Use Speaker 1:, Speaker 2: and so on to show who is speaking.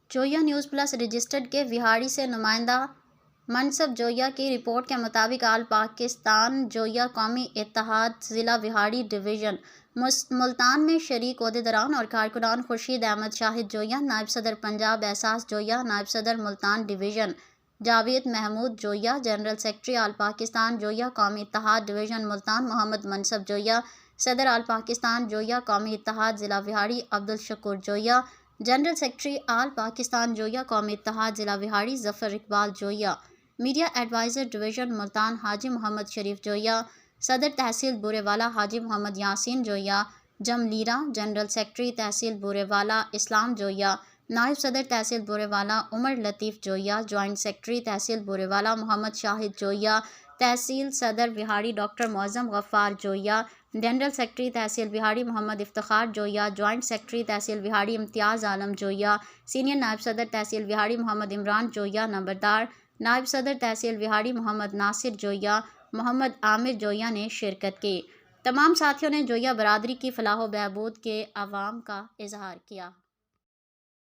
Speaker 1: جویا news plus registered کے وہاڑی سے نمائندہ منصب جویا کی رپورٹ کے مطابق آل پاکستان جویا قومی اتحاد ضلع وہاڑی ڈویژن ملتان میں شریک عہدیداران اور کارکنان خورشید احمد شاہد جویا، نائب صدر پنجاب اعزاز جویا، نائب صدر ملتان ڈویژن جاوید محمود جویا، جنرل سیکرٹری آل پاکستان جویا قومی اتحاد ڈویژن ملتان محمد منصب جویا، صدر آل پاکستان جویا قومی اتحاد ضلع وہاڑی عبدالشکور جویا، جنرل سیکرٹری آل پاکستان جویا قومی اتحاد ضلع وہاڑی ظفر اقبال جویا، میڈیا ایڈوائزر ڈویژن ملتان حاجی محمد شریف جویا، صدر تحصیل بورے والا حاجی محمد یاسین جویا، جملیرہ، جنرل سیکرٹری تحصیل بورے والا اسلام جویا، نائب صدر تحصیل بورے والا عمر لطیف جویا، جوائنٹ سیکرٹری تحصیل بورے والا محمد شاہد جویا، تحصیل صدر وہاڑی ڈاکٹر معظم غفار جویا، جنرل سیکرٹری تحصیل وہاڑی محمد افتخار جویا، جوائنٹ سیکرٹری تحصیل وہاڑی امتیاز عالم جویا، سینئر نائب صدر تحصیل وہاڑی محمد عمران جویا، نمبردار نائب صدر تحصیل وہاڑی محمد ناصر جویا، محمد عامر جویا نے شرکت کی۔ تمام ساتھیوں نے جویا برادری کی فلاح و بہبود کے عوام کا اظہار کیا۔